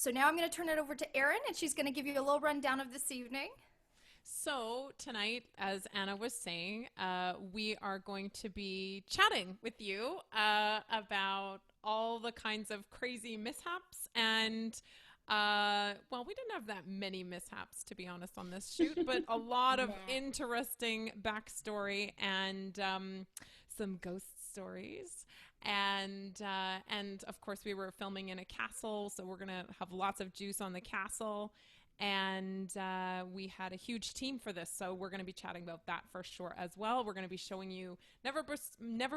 So now I'm going to turn it over to Erin, and she's going to give you a little rundown of this evening. So tonight, as Anna was saying, we are going to be chatting with you about all the kinds of crazy mishaps and well, we didn't have that many mishaps, to be honest, on this shoot, but a lot of interesting backstory and some ghost stories. And of course, we were filming in a castle, so we're going to have lots of juice on the castle. And we had a huge team for this, so we're going to be chatting about that for sure as well. We're going to be showing you never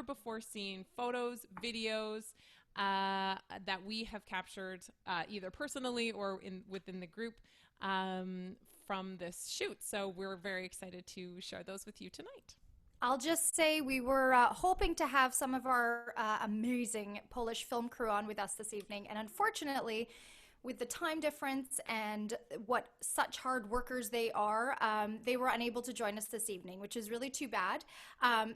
before seen photos, videos that we have captured either personally or within the group from this shoot. So we're very excited to share those with you tonight. I'll just say we were hoping to have some of our amazing Polish film crew on with us this evening, and unfortunately, with the time difference and what such hard workers they are, they were unable to join us this evening, which is really too bad.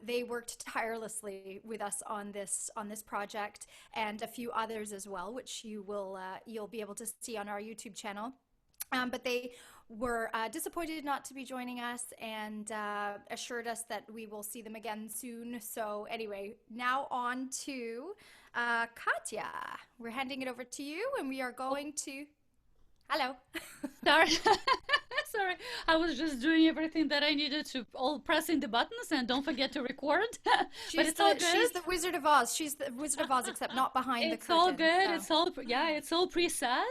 They worked tirelessly with us on this project and a few others as well, which you'll be able to see on our YouTube channel. But they were disappointed not to be joining us and assured us that we will see them again soon. So anyway, now on to Katya. We're handing it over to you, and we are going to... Hello. Sorry. Sorry, I was just doing everything that I needed to, all pressing the buttons, and don't forget to record. But it's all good. She's the Wizard of Oz. She's the Wizard of Oz, except not behind the curtain. It's all good. So. It's all, yeah, it's all preset.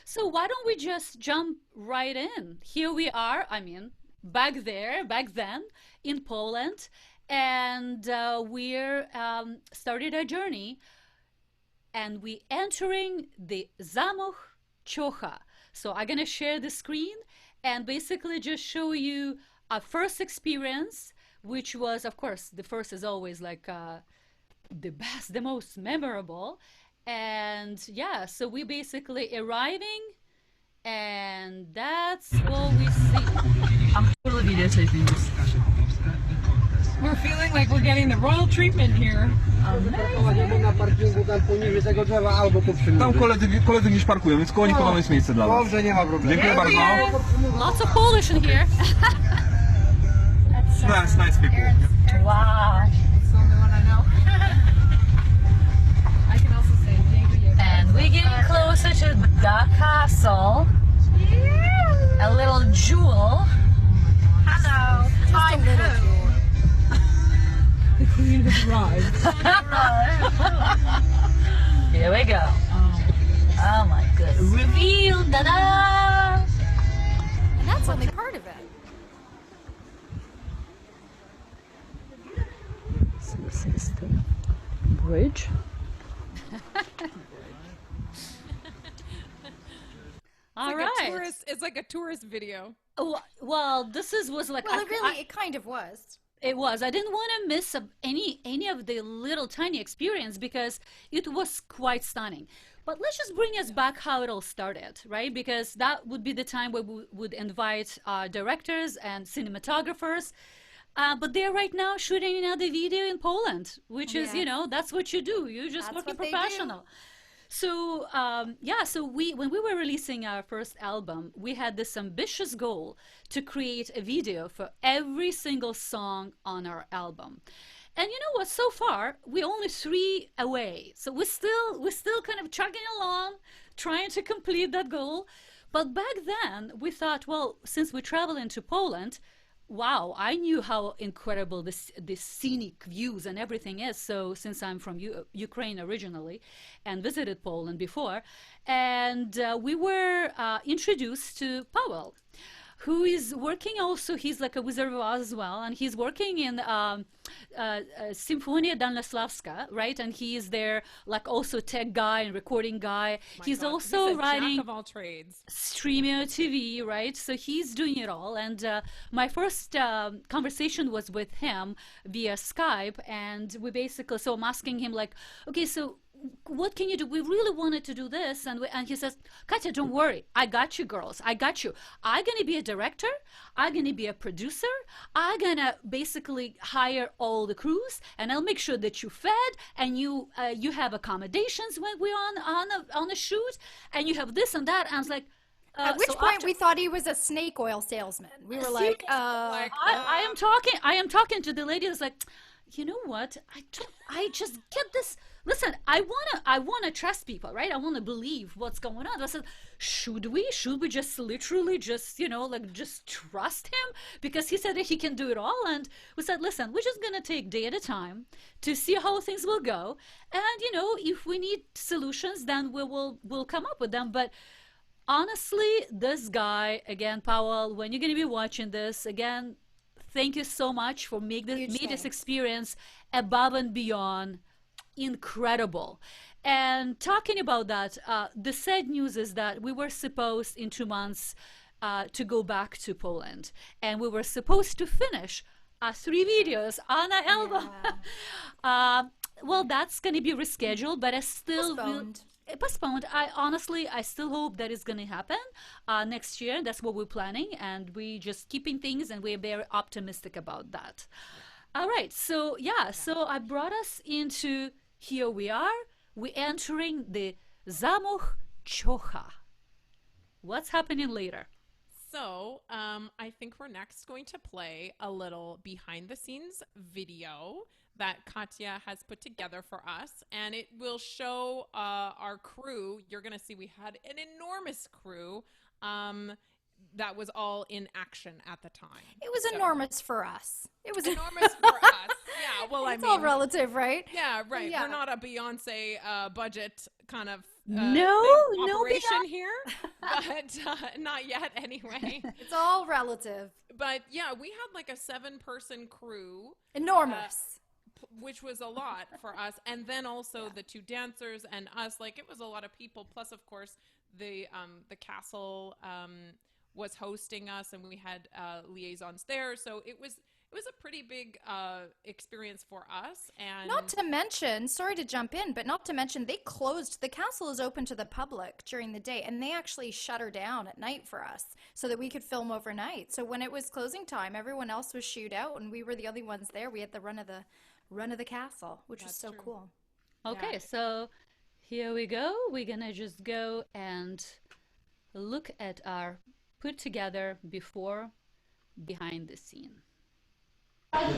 So why don't we just jump right in? Here we are, I mean, back then, in Poland, and we're started our journey, and we entering the Zamok Czocha. So I'm gonna share the screen and basically just show you our first experience, which was, of course, the first is always like the best, the most memorable. And yeah, so we basically arriving, and that's what we see. I'm totally videotaping this. We're feeling like we're getting the royal treatment here. Tam koledzy gdzieś parkują, więc koło nikogo jest miejsce dla was. Dobrze, nie ma problemu. Dziękuję bardzo. Lots of Polish in here. That's nice people. Wow. It's the only one I know. I can also say thank you. And we're getting closer to the castle. Yeah. A little jewel. Hello. Just a little jewel. The queen has arrived. Here we go. Oh my goodness. Reveal, da-da! And that's only part of it. So this is the bridge. All right. It's like a tourist video. Well, this was like... Well, it kind of was. It was. I didn't want to miss any of the little tiny experience because it was quite stunning. But let's just bring us back how it all started, right? Because that would be the time where we would invite directors and cinematographers. But they're right now shooting another video in Poland, which is, you know, that's what you do. You just work professional. So yeah, so when we were releasing our first album, we had this ambitious goal to create a video for every single song on our album. And you know what, so far we're only 3 away, so we're still kind of chugging along, trying to complete that goal. But back then we thought, well, since we travel into Poland, wow, I knew how incredible this scenic views and everything is. So since I'm from Ukraine originally and visited Poland before, and we were introduced to Pawel, who is working also, he's like a Wizard of Oz as well, and he's working in Symphonia Danilowska, right? And he is there like also tech guy and recording guy. He's also writing jack of all trades. Streamer TV, right? So he's doing it all. And my first conversation was with him via Skype, and we basically, so I'm asking him like, okay, so what can you do? We really wanted to do this. And he says, Katya, don't worry. I got you, girls. I got you. I'm going to be a director. I'm going to be a producer. I'm going to basically hire all the crews, and I'll make sure that you're fed, and you have accommodations when we're on a shoot, and you have this and that. And I was like, at which point we thought he was a snake oil salesman. We were like, I am talking to the lady who's like, you know what? I just get this. Listen, I wanna trust people, right? I wanna believe what's going on. I said, should we just literally just trust him? Because he said that he can do it all. And we said, listen, we're just gonna take day at a time to see how things will go. And if we need solutions, then we'll come up with them. But honestly, this guy, again, Pawel, when you're gonna be watching this, again, thank you so much for making this experience above and beyond incredible. And talking about that, the sad news is that we were supposed in 2 months to go back to Poland, and we were supposed to finish 3 videos on an album. Well, that's going to be rescheduled, but I still postponed. I still hope that it's going to happen next year. That's what we're planning, and we just keeping things, and we're very optimistic about that. All right, so so I brought us into, here we are. We're entering the Zamuch Chocha. What's happening later? So I think we're next going to play a little behind the scenes video that Katya has put together for us, and it will show our crew. You're going to see we had an enormous crew that was all in action at the time. It was enormous for us. It was enormous for us. Yeah, well, it's all relative, right? Yeah, right. Yeah. We're not a Beyonce budget kind of Beyonce operation here, but not yet anyway. It's all relative. But yeah, we had like a 7-person crew. Enormous. Which was a lot for us, and then also the 2 dancers and us. Like, it was a lot of people. Plus, of course, the castle was hosting us, and we had liaisons there. So it was a pretty big experience for us. And not to mention, sorry to jump in, but not to mention they closed. The castle is open to the public during the day, and they actually shut her down at night for us so that we could film overnight. So when it was closing time, everyone else was shooed out, and we were the only ones there. We had the run of the castle, which was so cool. Okay, so here we go. We're gonna just go and look at our put together before, behind the scene. That's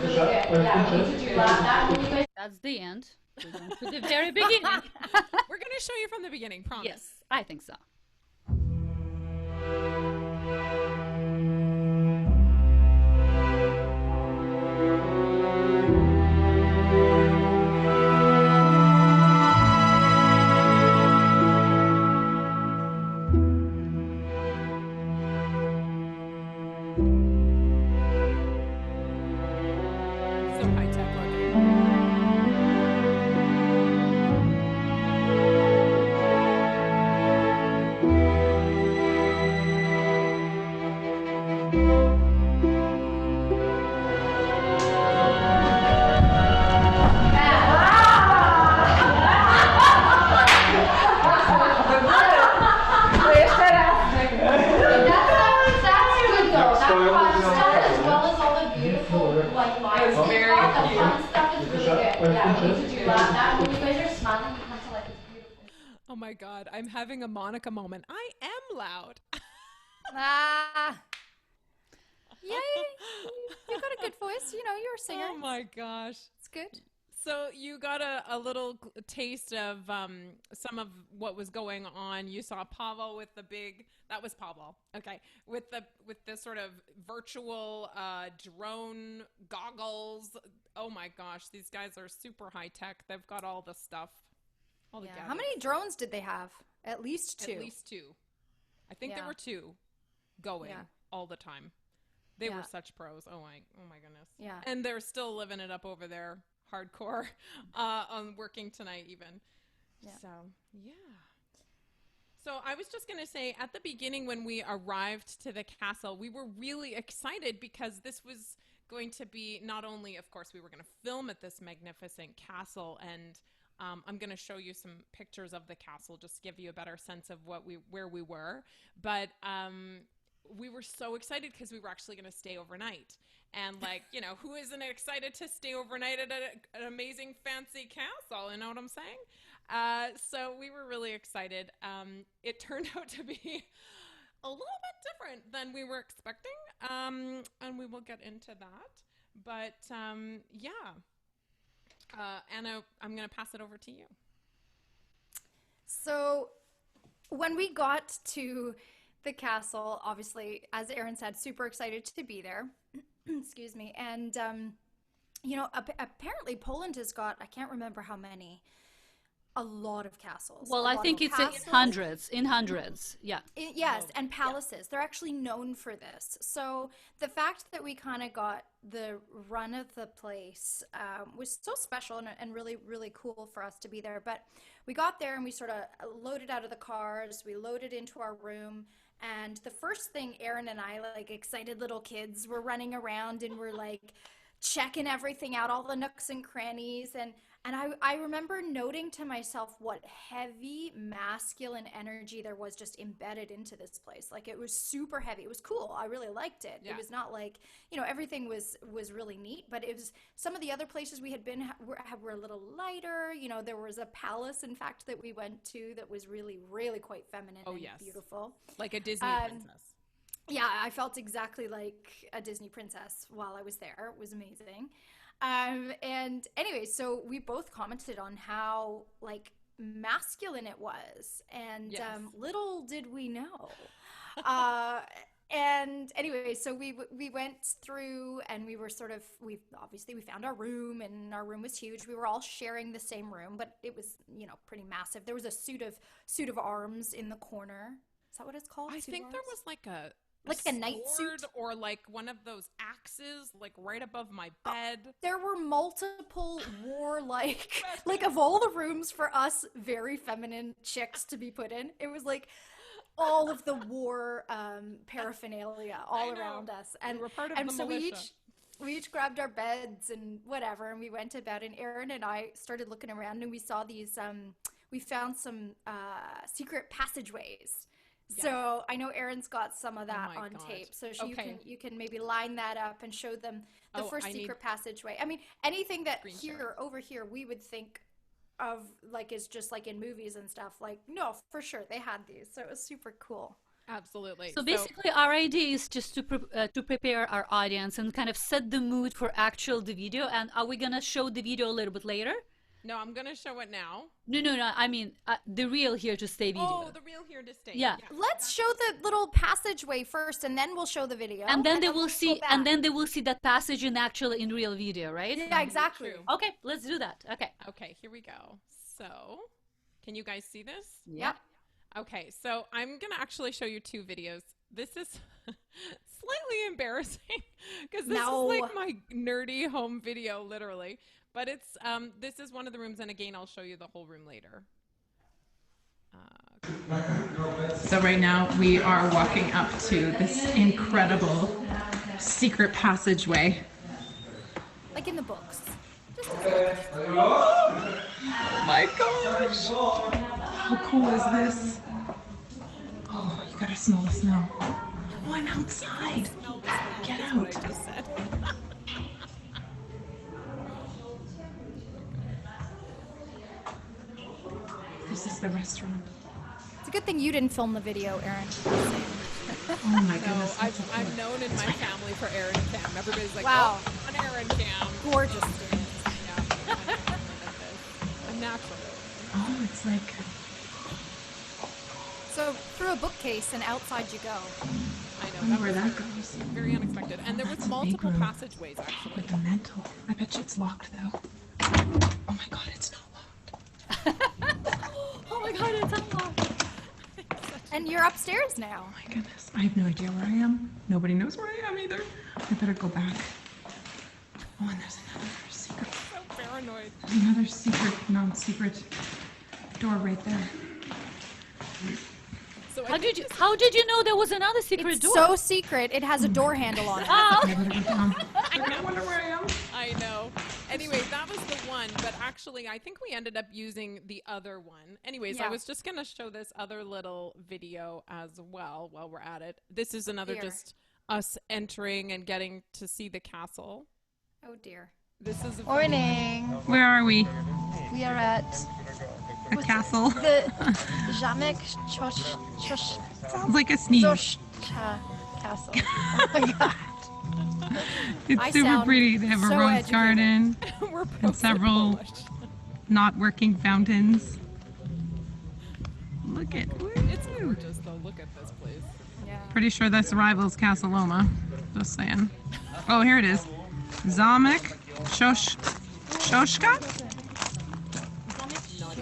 the end. We're going to the very beginning. We're going to show you from the beginning, promise. Yes, I think so. Oh my God, I'm having a Monica moment. I am loud. Yay! You got a good voice. You know, you're a singer. Oh my gosh. It's good. So you got a little taste of some of what was going on. You saw Pawel with the big, that was Pawel, okay, with the sort of virtual drone goggles. Oh my gosh, these guys are super high tech. They've got all the stuff. All the How many drones did they have? At least 2. At least 2. I think there were 2 going all the time. They were such pros. Oh my goodness. Yeah. And they're still living it up over there, hardcore, on working tonight even. Yeah. So, yeah. So I was just going to say, at the beginning when we arrived to the castle, we were really excited because this was going to be not only, of course, we were going to film at this magnificent castle, and I'm going to show you some pictures of the castle, just to give you a better sense of where we were. But we were so excited because we were actually going to stay overnight. And like, you know, who isn't excited to stay overnight at an amazing fancy castle? You know what I'm saying? So we were really excited. It turned out to be a little bit different than we were expecting. And we will get into that. But yeah. Anna, I'm going to pass it over to you. So when we got to the castle, obviously, as Erin said, super excited to be there. Excuse me. And, you know, apparently Poland has got, I can't remember how many, a lot of castles. Well, I think it's in hundreds. Yeah. Yes, and palaces. They're actually known for this. So the fact that we kind of got the run of the place was so special and really, really cool for us to be there. But we got there and we sort of loaded out of the cars. We loaded into our room. And the first thing Erin and I, like excited little kids, were running around and we're like checking everything out, all the nooks and crannies. And I remember noting to myself what heavy masculine energy there was just embedded into this place. Like it was super heavy. It was cool. I really liked it. Yeah. It was not like, you know, everything was really neat, but it was some of the other places we had been were a little lighter. You know, there was a palace, in fact, that we went to that was really, really quite feminine and beautiful. Like a Disney princess. Yeah, I felt exactly like a Disney princess while I was there. It was amazing. And anyway, so we both commented on how like masculine it was, and little did we know. And anyway, so we went through and we were we found our room, and our room was huge. We were all sharing the same room, but it was, you know, pretty massive. There was a suit of arms in the corner. Is that what it's called? I think there was like a knight suit, or like one of those axes like right above my bed. There were multiple warlike like of all the rooms for us very feminine chicks to be put in, it was like all of the war paraphernalia all around us, and we're part of the so militia. we each grabbed our beds and whatever, and we went to bed, and Erin and I started looking around, and we saw these we found some secret passageways. Yes. So I know Erin's got some of that on tape, so you can maybe line that up and show them the first secret passageway. I mean, anything that over here we would think of like is just like in movies and stuff. Like, no, for sure they had these, so it was super cool. Absolutely. So basically, our idea is just to prepare our audience and kind of set the mood for the video. And are we gonna show the video a little bit later? No, I'm going to show it now. No. I mean, the real Here to Stay video. Oh, the real Here to Stay. Yeah. Let's show the little passageway first, and then we'll show the video. And then they will see, that passage in real video, right? Yeah, exactly. True. Okay, let's do that. Okay, here we go. So, can you guys see this? Yeah. Okay, so I'm going to actually show you two videos. This is slightly embarrassing because this is like my nerdy home video, literally. But it's this is one of the rooms, and again, I'll show you the whole room later. So right now we are walking up to this incredible secret passageway. Like in the books. Oh my gosh! How cool is this? Oh, you gotta smell the snow. Oh, I'm outside. Get out. This is the restaurant. It's a good thing you didn't film the video, Erin. Oh my goodness. I'm known in my family for Erin Cam. Everybody's like, wow, oh, an Erin Cam. Gorgeous. Yeah. I'm natural. Oh, it's like... So through a bookcase and outside you go. I know. I wonder where that goes. Very unexpected. And there was multiple passageways, actually. With the mantle. I bet you it's locked, though. Oh my god, it's not locked. Oh my god, it's unlocked. And you're upstairs now. Oh my goodness. I have no idea where I am. Nobody knows where I am either. I better go back. Oh, and there's another secret. So paranoid. Another secret door right there. So how did you know there was another secret door? So secret, it has a door handle on it. Oh. I better go down. I wonder where I am. I know. Anyway, that was the one, but actually I think we ended up using the other one. Anyways, I Yeah. was just going to show this other little video as well while we're at it. This is another Here. just us entering and getting to see the castle. Oh dear. This is a Morning. Where are we? We are at A castle. the Zamek Chosh Sounds like a sneeze. Zoshcha Castle. Oh my god. It's I super sound pretty. They have a so rose educated. garden We're both and several Polish. not working fountains. Look at. It's gorgeous though. Look at this place. Yeah. Pretty sure that's Rival's Castle Loma. Just saying. Oh, here it is. Zamek Shoshka?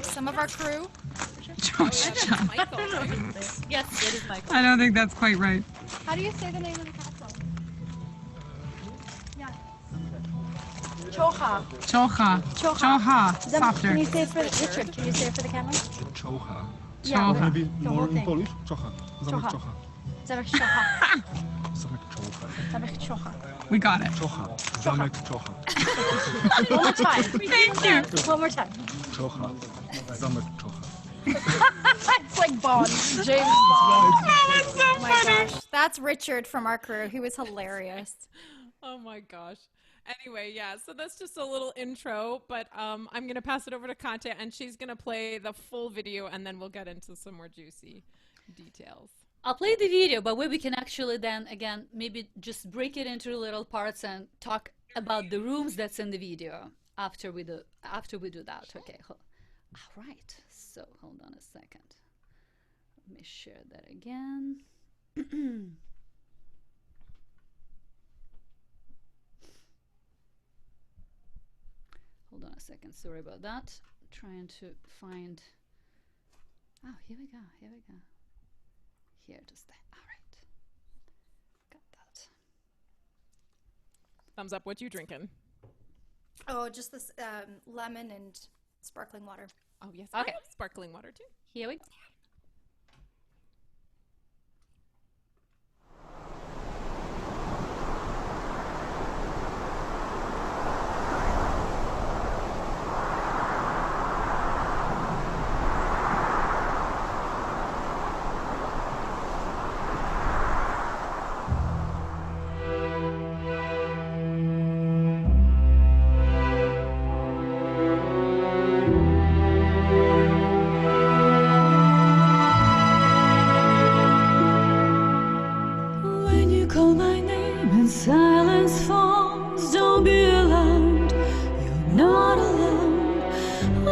Some of our crew. Shoshka. Michael, right? Yes, it is Michael. I don't think that's quite right. How do you say the name of the castle? Yeah. Chocha. Chocha. Chocha. Softer. Can you say it for Richard? Can you say it for the camera? Czocha. Yeah. Chocha. Maybe The more whole in thing. Polish? Czocha. Zamek Czocha. Czocha. Zamek Chocha. Zamek Czocha. Zamek Chocha. We got it. Czocha. Zamek Czocha. One more time. Thank you. One more time. Czocha. Zamek Czocha. It's like Bond. James Bond. That's so Oh my funny. gosh. That's Richard from our crew. He was hilarious. Oh my gosh. Anyway, yeah, so that's just a little intro, but I'm going to pass it over to Katya, and she's going to play the full video, and then we'll get into some more juicy details. I'll play the video, but where we can actually then again maybe just break it into little parts and talk about the rooms that's in the video after we do that. Okay. All right. So hold on a second. Let me share that again. Hold on a second. Sorry about that. Trying to find. Oh, here we go. Here we go. Here to stay. All right. Got that. Thumbs up. What you drinking? Oh, just this lemon and sparkling water. Oh, yes. I Okay. have sparkling water, too. Here we go. When you call my name and silence falls, don't be alarmed, you're not alone. Oh,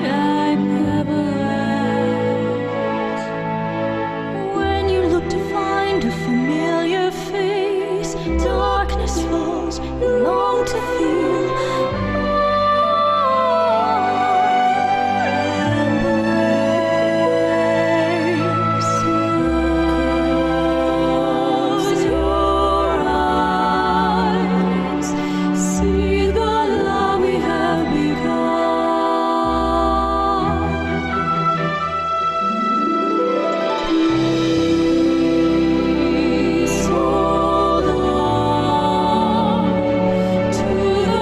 I never left. When you look to find a familiar face, darkness falls, you long to feel. Close your eyes, see the love we have become. Please hold on to the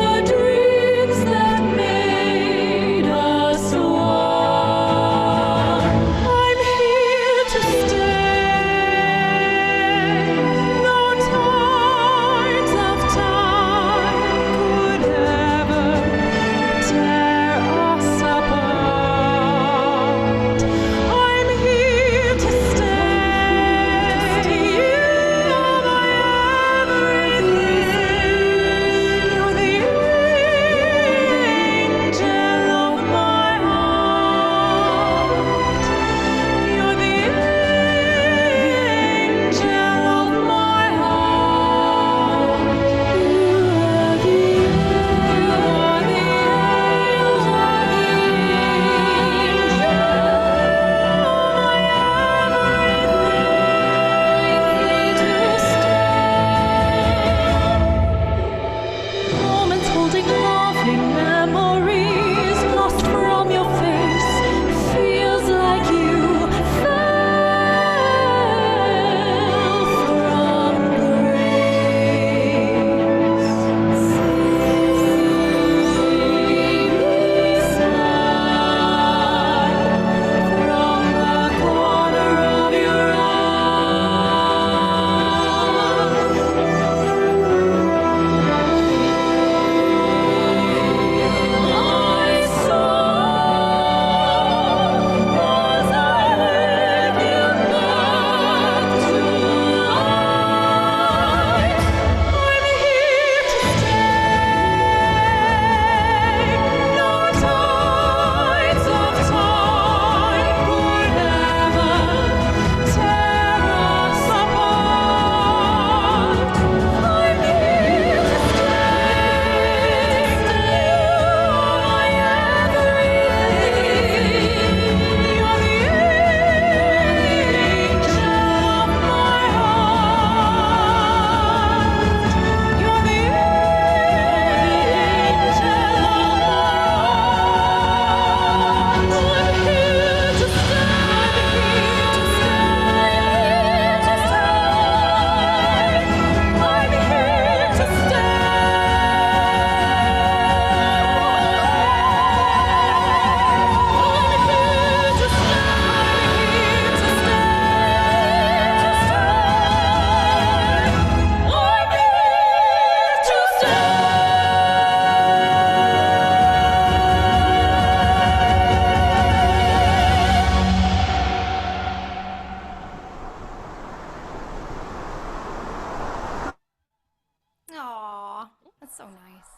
It's so nice.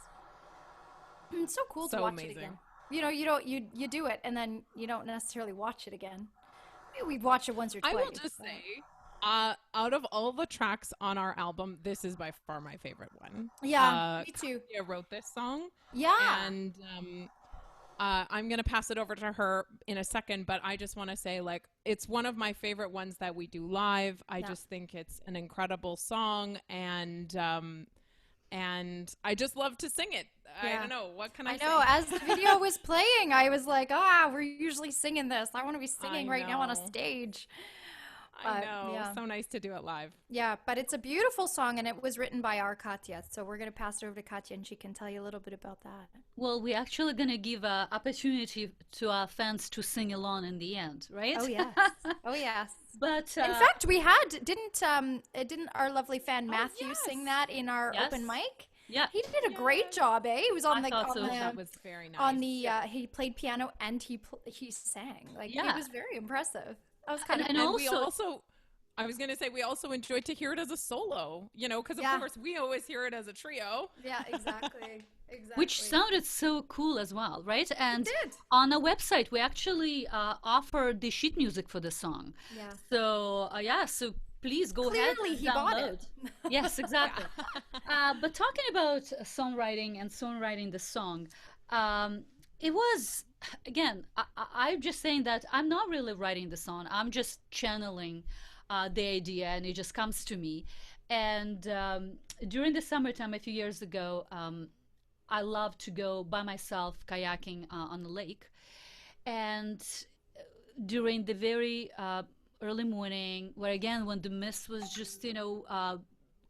It's so cool to So watch amazing. it again. You know, you do it and then you don't necessarily watch it again. Maybe we've watched it once or twice. I will just say, out of all the tracks on our album, this is by far my favorite one. Yeah, me too. Katya wrote this song. Yeah. And I'm going to pass it over to her in a second, but I just want to say, like, it's one of my favorite ones that we do live. I just think it's an incredible song, and I just love to sing it. I don't know. What can I say? I know. As the video was playing, I was like, we're usually singing this. I want to be singing right now on a stage. I know. Yeah. So nice to do it live. Yeah, but it's a beautiful song, and it was written by our Katya. So we're going to pass it over to Katya, and she can tell you a little bit about that. Well, we're actually going to give an opportunity to our fans to sing along in the end, right? Oh, yes. Oh, yes. But in fact, we had, didn't our lovely fan Matthew sing that in our open mic? Yeah. He did a great job, eh? He was on That was very nice. on the, he played piano and he sang. Like, it was very impressive. I was kind of, and we also, I was going to say, we also enjoyed to hear it as a solo, you know, because of course we always hear it as a trio. Yeah, exactly. Exactly. Which sounded so cool as well, right? And on our website, we actually offered the sheet music for the song. Yeah. So, so please go ahead and he download. bought it. Yes, exactly. But talking about songwriting and songwriting the song, it was, again, I'm just saying that I'm not really writing the song. I'm just channeling the idea, and it just comes to me. And during the summertime a few years ago, I loved to go by myself kayaking on the lake. And during the very early morning, when the mist was just,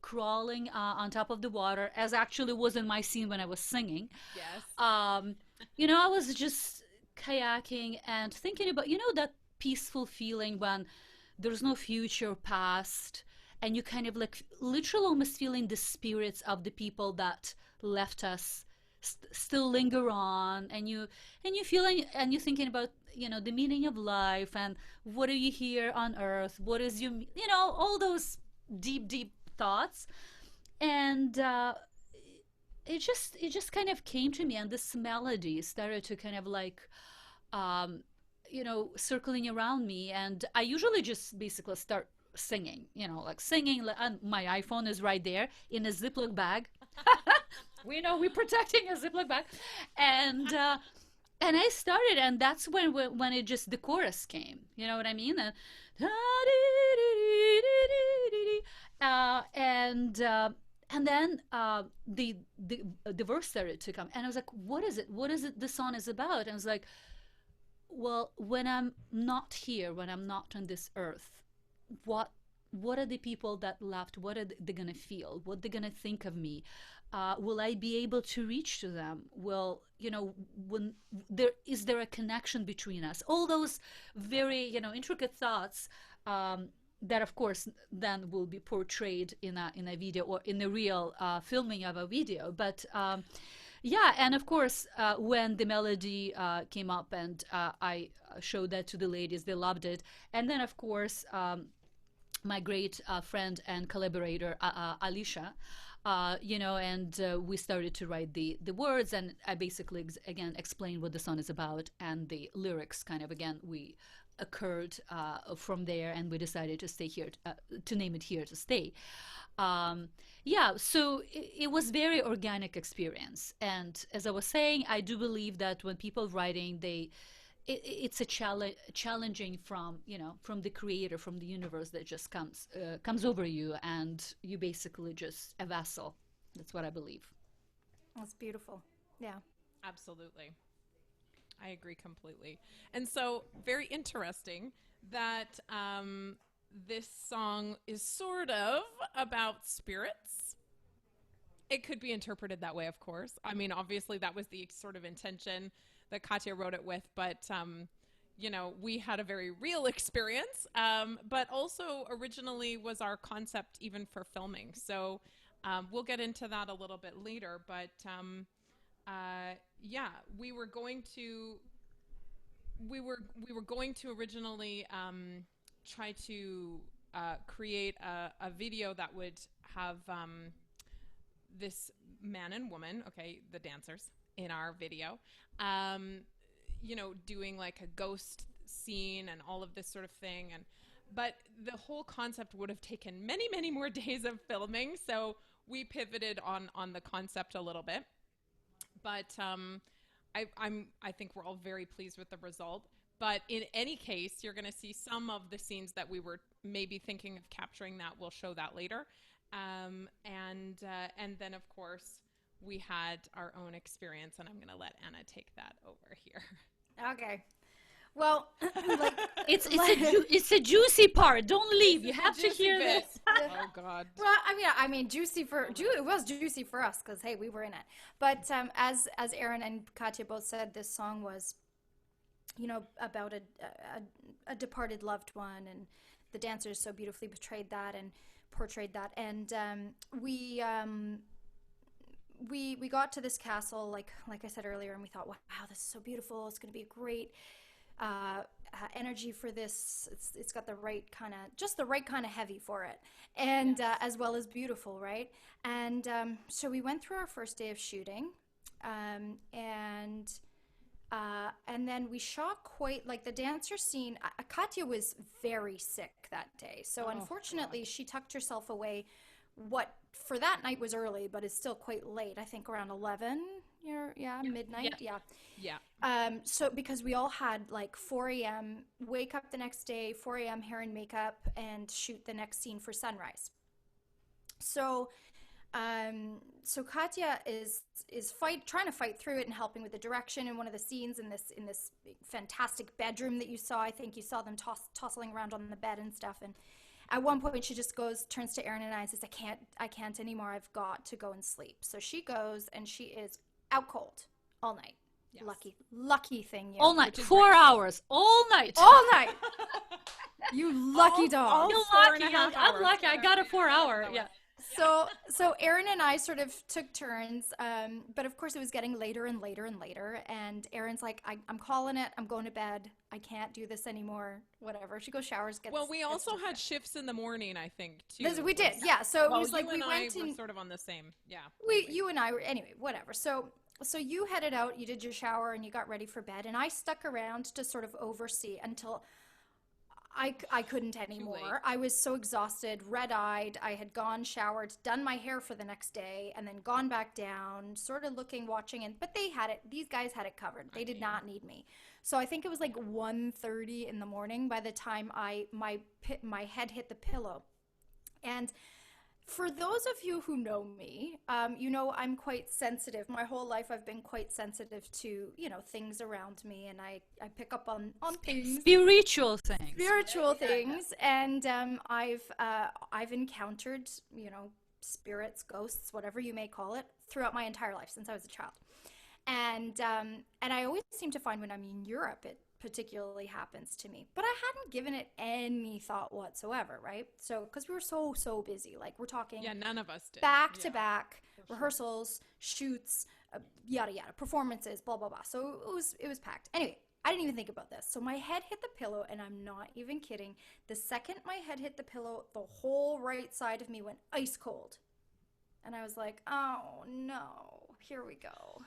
crawling on top of the water, as actually was in my scene when I was singing. Yes. I was just kayaking and thinking about, that peaceful feeling when there's no future, past, and you kind of like literally almost feeling the spirits of the people that left us still linger on, and you feeling, and you're thinking about, the meaning of life, and what are you here on earth, what is you, all those deep thoughts. And it just kind of came to me, and this melody started to kind of like circling around me, and I usually just basically start singing, and my iPhone is right there in a Ziploc bag. We're protecting a Ziploc bag, and I started, and that's when it just, the chorus came, you know what I mean? And then the verse started to come, and I was like, what is it the song is about? And I was like, well, when I'm not here, when I'm not on this earth, what are the people that left, what are they gonna feel, what they're gonna think of me? Will I be able to reach to them? Will, when is there a connection between us? All those very, intricate thoughts that, of course, then will be portrayed in a video or in the real filming of a video. But and of course, when the melody came up, and I showed that to the ladies, they loved it. And then, of course, my great friend and collaborator, Alisha, we started to write the words, and I basically again explained what the song is about, and the lyrics kind of again we occurred from there, and we decided to stay here to name it Here to Stay. So it was very organic experience, and as I was saying, I do believe that when people writing, it's a challenging from the creator, from the universe, that just comes over you, and you basically just a vessel. That's what I believe. That's beautiful. Yeah, absolutely. I agree completely. And so, very interesting that this song is sort of about spirits. It could be interpreted that way, of course. I mean, obviously that was the sort of intention that Katya wrote it with, but we had a very real experience, but also originally was our concept even for filming. So we'll get into that a little bit later, but we were going to originally try to create a video that would have this man and woman, okay, the dancers in our video, you know, doing like a ghost scene and all of this sort of thing. But the whole concept would have taken many, many more days of filming. So we pivoted on the concept a little bit. But I think we're all very pleased with the result. But in any case, you're going to see some of the scenes that we were maybe thinking of capturing that. We'll show that later. And then, of course, we had our own experience, and I'm going to let Anna take that over here. Okay. Well, like, it's a juicy part. Don't leave. You have to hear this. Oh God. Well, I mean, it was juicy for us because hey, we were in it. But as Erin and Katya both said, this song was, you know, about a departed loved one, and the dancers so beautifully portrayed that, and we got to this castle, like I said earlier, and we thought, wow, this is so beautiful. It's going to be a great energy for this. It's got the right kind of heavy for it, and as well as beautiful, right? And so we went through our first day of shooting, and then we shot quite like the dancer scene. Katya was very sick that day, so unfortunately she tucked herself away. What for that night was early, but it's still quite late. I think around 11. Midnight. Yeah. So because we all had like 4 a.m. wake up the next day, 4 a.m. hair and makeup, and shoot the next scene for sunrise. So Katya is trying to fight through it and helping with the direction in one of the scenes in this fantastic bedroom that you saw. I think you saw them tossing around on the bed and stuff. And at one point she just turns to Erin and I and says, I can't anymore. I've got to go and sleep. So she goes and she is out cold all night. Yes. Lucky thing. You all night, 4 hours, all night. You lucky dog. You're lucky. I'm lucky. I got a 4 hour. Yeah. So Erin and I sort of took turns, but of course it was getting later and later and later, and Erin's like, I'm calling it, I'm going to bed, I can't do this anymore, whatever. She goes showers, Well, we also had shifts in the morning, I think, too. We did, yeah. So it was like we went were sort of on the same, yeah. You and I were, anyway, whatever. So you headed out, you did your shower, and you got ready for bed, and I stuck around to sort of oversee until I couldn't anymore. I was so exhausted, red-eyed. I had gone, showered, done my hair for the next day, and then gone back down, sort of looking, watching, but they had it. These guys had it covered. They did not need me. So I think it was like 1:30 in the morning by the time my head hit the pillow. And for those of you who know me, you know I'm quite sensitive. My whole life I've been quite sensitive to, you know, things around me, and I pick up on things. Spiritual things. And I've encountered, you know, spirits, ghosts, whatever you may call it, throughout my entire life since I was a child. And I always seem to find when I'm in Europe, it particularly happens to me, but I hadn't given it any thought whatsoever, right? So because we were so busy, like we're talking, none of us did, back to back rehearsals, shoots, yada yada, performances, blah blah blah. So it was packed. Anyway, I didn't even think about this. So my head hit the pillow, and I'm not even kidding. The second my head hit the pillow, the whole right side of me went ice cold, and I was like, oh no, here we go.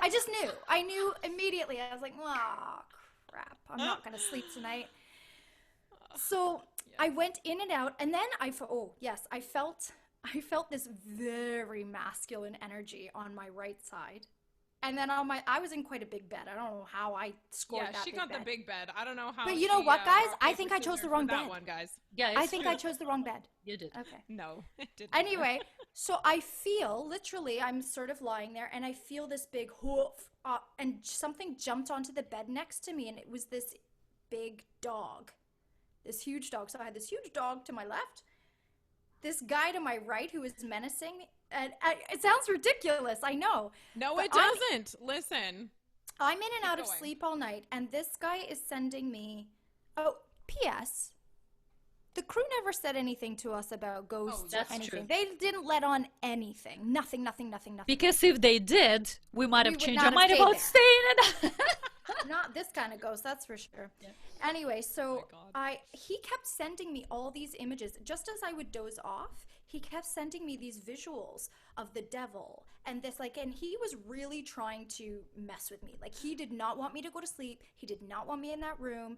I just knew. I knew immediately. I was like, oh, crap. I'm not going to sleep tonight. So I went in and out, and then I felt this very masculine energy on my right side. And then I was in quite a big bed. I don't know how I scored that big bed. Yeah, she got the big bed. I don't know how. But you know what, guys? I think I chose the wrong bed. That one, guys. Yeah, I think I chose the wrong bed. You did. Okay. No, it didn't. Anyway, so I feel, literally, I'm sort of lying there, and I feel this big hoof, and something jumped onto the bed next to me, and it was this big dog. This huge dog. So I had this huge dog to my left, this guy to my right who was menacing me. And it sounds ridiculous, I know. No, it doesn't. Listen. I'm in and out of sleep all night, and this guy is sending me, P.S. the crew never said anything to us about ghosts or that's anything. true. They didn't let on anything. Nothing. Because if they did, we might We have would changed not our have mind stayed about there. staying in. Not this kind of ghost, that's for sure. Anyway, so he kept sending me all these images. Just as I would doze off, he kept sending me these visuals of the devil and this, like, and he was really trying to mess with me. Like, he did not want me to go to sleep. He did not want me in that room.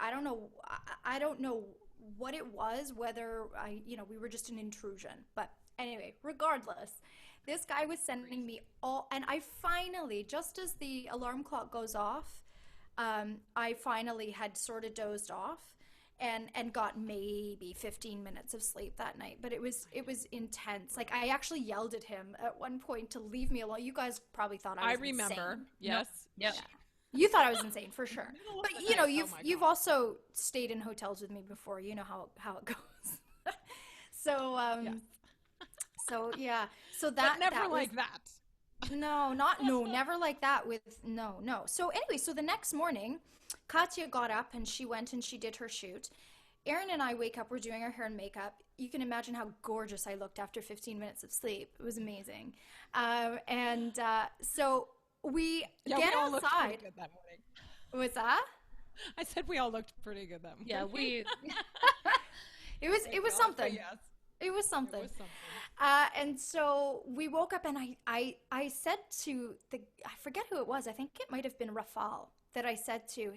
I don't know what it was, whether we were just an intrusion. But anyway, regardless, this guy was sending me all, and I finally, just as the alarm clock goes off, I finally had sort of dozed off and got maybe 15 minutes of sleep that night. But it was intense. Like, I actually yelled at him at one point to leave me alone. You guys probably thought I was remember. insane. Yes. Yep. You thought I was insane for sure. But you've also stayed in hotels with me before. You know how it goes. So so yeah. So that But never that was, like that. No, never like that with no. So anyway, so the next morning, Katya got up and she went and she did her shoot. Erin and I wake up, we're doing our hair and makeup. You can imagine how gorgeous I looked after 15 minutes of sleep. It was amazing. So we get we all looked outside. pretty good that morning. What's that? I said we all looked pretty good that morning. Yeah, we. It was something. Yes. It was something. It was something. And so we woke up and I said to I forget who it was. I think it might have been Rafal that I said to,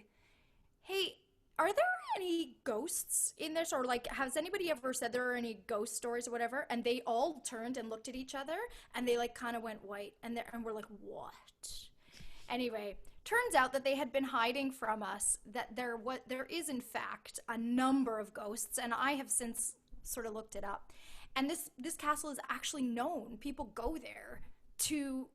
hey, are there any ghosts in this? Or like, has anybody ever said there are any ghost stories or whatever? And they all turned and looked at each other and they like kind of went white and we're like, what? Anyway, turns out that they had been hiding from us that there is in fact a number of ghosts, and I have since sort of looked it up. And this castle is actually known. People go there to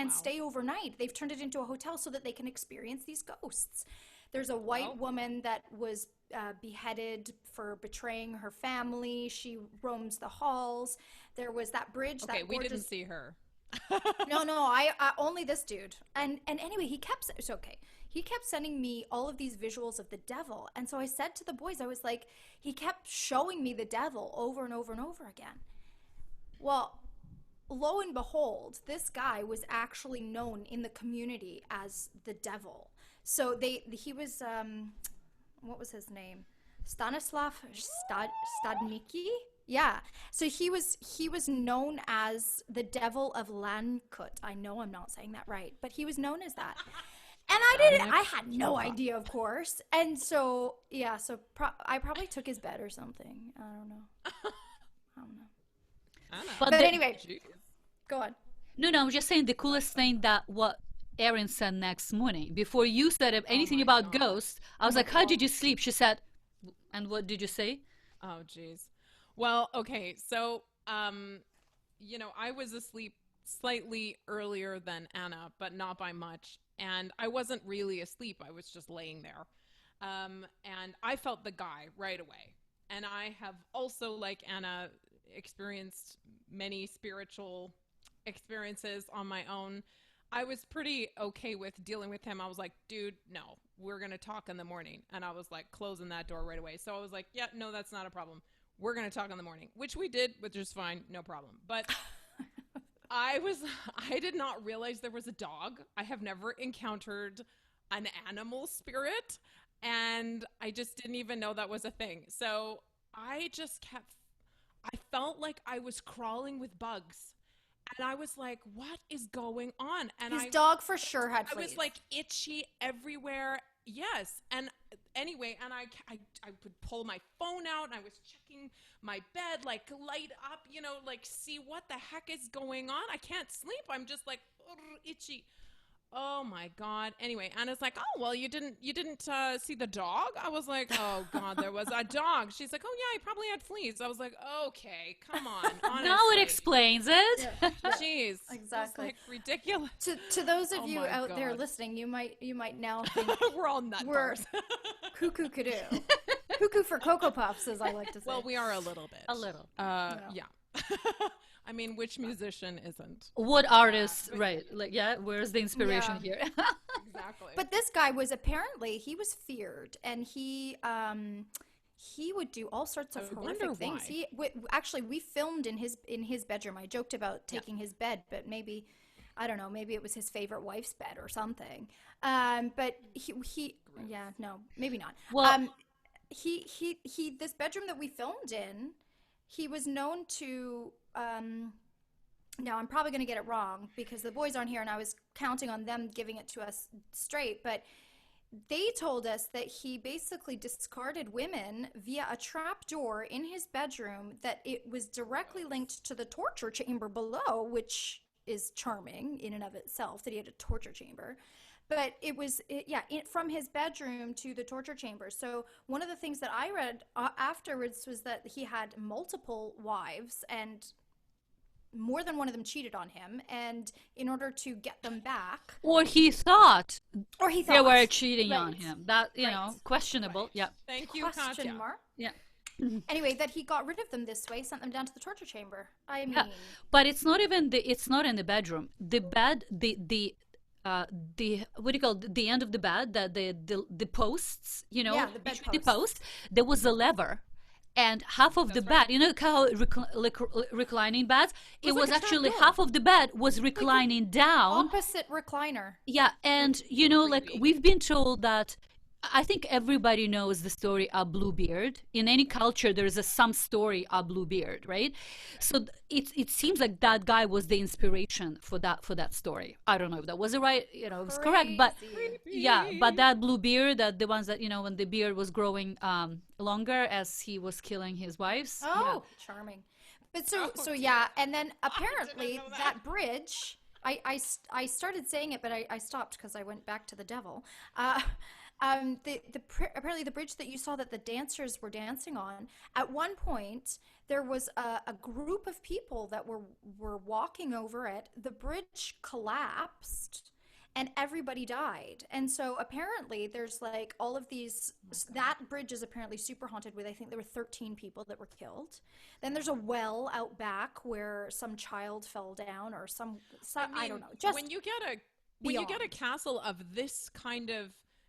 stay overnight. They've turned it into a hotel so that they can experience these ghosts. There's a white woman that was beheaded for betraying her family. She roams the halls. There was that bridge. Okay, that we gorgeous... didn't see her. No, I only this dude. And anyway, he kept sending me all of these visuals of the devil. And so I said to the boys, I was like, he kept showing me the devil over and over and over again. Well, lo and behold, this guy was actually known in the community as the devil. So he was what was his name? Stanislav Stadnicki? Yeah. So he was known as the devil of Lankut. I know I'm not saying that right, but he was known as that. And I had no idea, of course. And so, yeah, I probably took his bed or something. I don't know. But anyway, go on. No, I'm just saying the coolest thing that what Erin said next morning. Before you said anything about ghosts, I was like, how did you sleep? She said, and what did you say? Oh, geez. Well, okay. So, I was asleep slightly earlier than Anna, but not by much. And I wasn't really asleep. I was just laying there. And I felt the guy right away. And I have also, like Anna, experienced many spiritual experiences on my own. I was pretty okay with dealing with him. I was like, dude, no, we're going to talk in the morning. And I was like closing that door right away. So I was like, yeah, no, that's not a problem. We're going to talk in the morning, which we did, which is fine. No problem. But I did not realize there was a dog. I have never encountered an animal spirit, and I just didn't even know that was a thing. So I felt like I was crawling with bugs, and I was like, what is going on? And his dog for sure had I fleas. was like itchy everywhere. Yes. And anyway, and I would pull my phone out and I was checking my bed, like light up, like see what the heck is going on. I can't sleep. I'm just like itchy. Oh my God. Anyway, Anna's like, oh, well, you didn't see the dog? I was like, oh God, there was a dog. She's like, oh yeah, he probably had fleas. I was like, okay, come on. Honestly. Now it explains it. Yeah. Jeez. Exactly. It's like ridiculous. To those of Oh you my out there God. listening, you might now think We're all nut we're bars. cuckoo cuckoo for Cocoa Puffs, as I like to say. Well, we are a little bit. A little. Yeah. I mean, which musician isn't? What artist, right? Like, yeah, where's the inspiration Yeah. here? Exactly. But this guy was apparently, he was feared, and he he would do all sorts of I wonder horrific things. why. Actually, we filmed in his bedroom. I joked about taking his bed, but maybe, I don't know, maybe it was his favorite wife's bed or something. But yeah, no, maybe not. Well, This bedroom that we filmed in, he was known to, now I'm probably going to get it wrong because the boys aren't here and I was counting on them giving it to us straight, but they told us that he basically discarded women via a trap door in his bedroom, that it was directly linked to the torture chamber below, which is charming in and of itself that he had a torture chamber. But it was, from his bedroom to the torture chamber. So one of the things that I read afterwards was that he had multiple wives and more than one of them cheated on him. And in order to get them back. or he thought they were cheating Right. on him. That, you know, questionable. Right. Yeah. Thank you, Question Katya. mark. Yeah. Anyway, that he got rid of them this way, sent them down to the torture chamber. I mean, Yeah. But it's not even it's not in the bedroom. The bed, the what do you call it? The end of the bed, the posts, you know, Yeah, the bed between the posts. posts, there was a lever. And half of the bed, you know how reclining beds, it was like a actually trapdoor. half of the bed was reclining down. opposite recliner. Yeah, and you know, like we've been told that. I think everybody knows the story of Bluebeard. In any culture, there is some story of Bluebeard, right? So it seems like that guy was the inspiration for that story. I don't know if that was the right, you know, it was correct, but yeah, but that Bluebeard, that the ones that, you know, when the beard was growing longer as he was killing his wives. Oh, charming. But so yeah, and then apparently that bridge, I started saying it, but I stopped because I went back to the devil. Apparently the bridge that you saw that the dancers were dancing on, at one point there was a group of people that were walking over it. The bridge collapsed and everybody died. And so apparently there's like all of these, that bridge is apparently super haunted with, I think there were 13 people that were killed. Then there's a well out back where some child fell down or some I don't know. Just when you get a castle of this kind of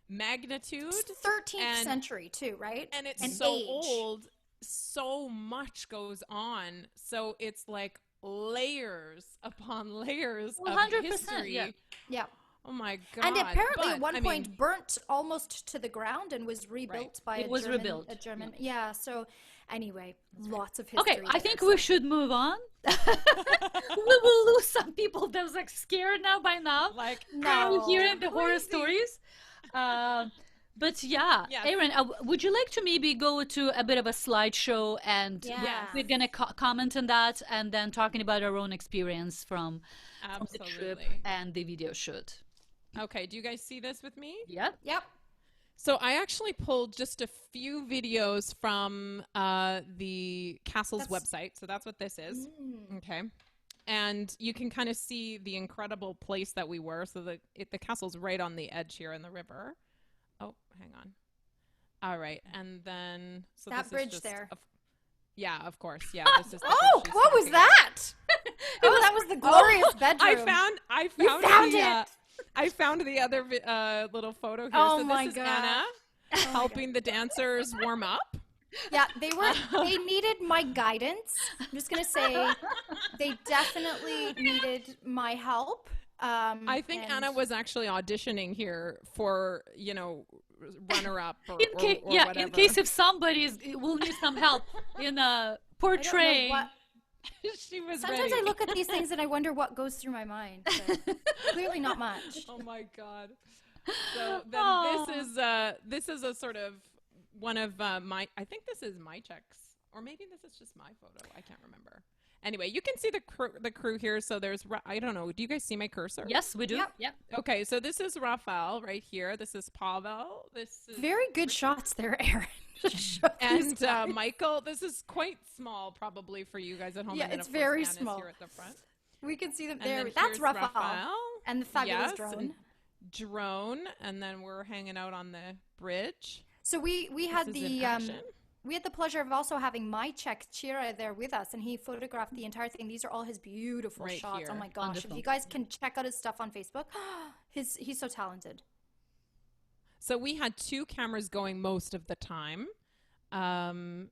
magnitude, 13th century too, right? and it's And so age. old, so much goes on, so it's like layers upon layers of 100%, history. Yeah. Oh my god. And apparently But, at one I point mean, burnt almost to the ground and was rebuilt by It a was German, rebuilt. a German. Yeah, so anyway, lots of history. Okay, I there, think so- we should move on. We will lose some people that was like scared now by now. like No. Hearing the horror stories. But yeah, Yes. Erin, would you like to maybe go to a bit of a slideshow and Yeah. we're gonna comment on that and then talking about our own experience from the trip absolutely. and the video shoot. Okay, do you guys see this with me? Yep. Yep. So I actually pulled just a few videos from the castle's website. So that's what this is. Okay. And you can kind of see the incredible place that we were. So the castle's right on the edge here in the river. Oh, hang on. All right. And then so That this is bridge just there. yeah, of course. Yeah. This is the Oh, bridge she's what was talking about. that? Oh, that was the glorious bedroom. I You found the, it! I found the other little photo here. Oh so my this is God. Anna helping the dancers warm up. Yeah, they needed my guidance. I'm just gonna say they definitely needed my help. I think and- Anna was actually auditioning here for, you know, runner-up or, or yeah, whatever. in case if somebody will need some help in I don't know portraying. what- she was Sometimes ready. I look at these things and I wonder what goes through my mind. So clearly not much. Oh my God. So then this is a sort of one of my, I think this is my checks, or maybe this is just my photo. I can't remember. Anyway, you can see the crew here. So there's, I don't know. Do you guys see my cursor? Yes, we do. Yep. Yep. Okay, so this is Rafal right here. This is Pawel. This is Very good shots there, Erin. Just show and these guys. Michael. This is quite small, probably for you guys at home. Yeah, and then it's of course, very Anna's small. here at the front. We can see them And there. then That's here's Rafal. And the fabulous Yes, drone. and drone, and then we're hanging out on the bridge. So we had This is in the action. we had the pleasure of also having Mychek Chira there with us, and he photographed the entire thing. These are all his beautiful Right shots. here. Oh my gosh! Wonderful. If you guys can check out his stuff on Facebook, he's so talented. So we had two cameras going most of the time. And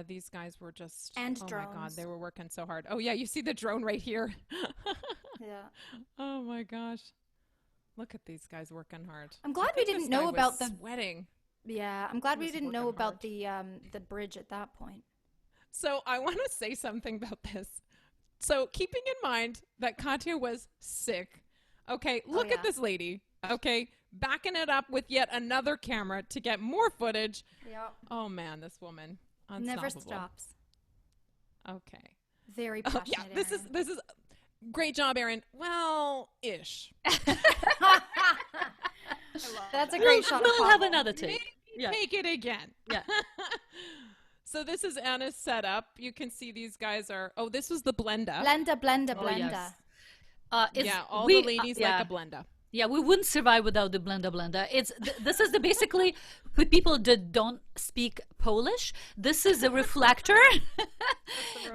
these guys were just, And oh drones. my God, they were working so hard. Oh yeah, you see the drone right here. Yeah. Oh my gosh. Look at these guys working hard. I'm glad I we think didn't this guy know was about the sweating. Yeah, I'm glad we was didn't know working about the bridge at that point. So I want to say something about this. So keeping in mind that Katya was sick. Okay, look yeah. at this lady. Okay, backing it up with yet another camera to get more footage. Yeah. Oh man, this woman. Unstoppable. Never stops. Okay. Very Oh, passionate. yeah, this is great job, Erin. Well, ish. That's a great shot. We'll have another take. Take it again. Yeah. So this is Anna's setup. You can see these guys are. Oh, this was the blender. Blender. Yes. All the ladies like a blender. Yeah, we wouldn't survive without the blender. It's this is the basically for people that don't speak Polish. This is a reflector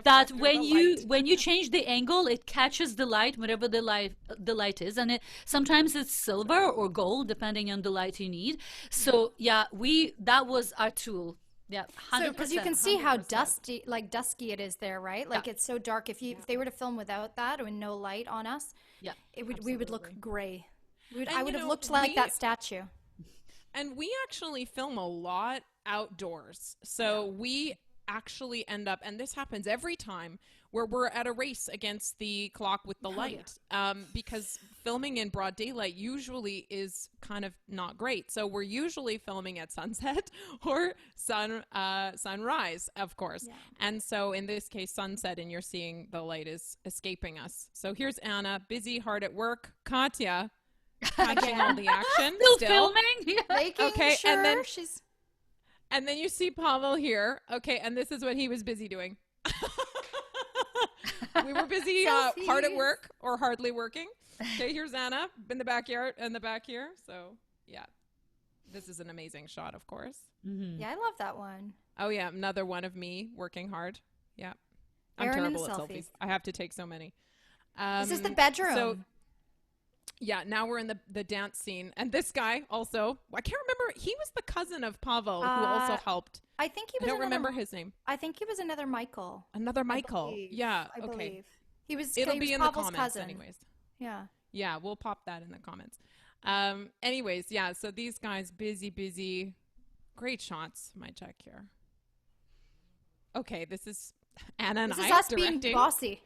that when you change the angle, it catches the light wherever the light is, and sometimes it's silver or gold depending on the light you need. So yeah, that was our tool. Yeah, 100%. So because you can see how dusky it is there, right? Like it's so dark. If they were to film without that or no light on us, we would look gray. I would have looked like that statue. And we actually film a lot outdoors. So we actually end up, and this happens every time, where we're at a race against the clock with the light. Because filming in broad daylight usually is kind of not great. So we're usually filming at sunset or sunrise, of course. Yeah. And so in this case, sunset, and you're seeing the light is escaping us. So here's Anna, busy, hard at work. Katya, catching all the action. Still filming. Making sure and then she's... And then you see Pawel here. Okay, and this is what he was busy doing. We were busy hard at work or hardly working. Okay, here's Anna in the backyard and the back here. So, yeah. This is an amazing shot, of course. Mm-hmm. Yeah, I love that one. Oh, yeah, another one of me working hard. Yeah. I'm Erin terrible at selfies. I have to take so many. This is the bedroom. So, yeah, now we're in the dance scene. And this guy also, I can't remember, he was the cousin of Pawel who also helped. I think he was I don't remember his name. I think he was another Michal. Another Michal. I Okay. believe. It'll be in the Pawel's comments cousin. anyways. Yeah. Yeah, we'll pop that in the comments. Anyways, yeah, so these guys, busy. Great shots. Might check here. Okay, this is Anna and This is I us directing. being bossy.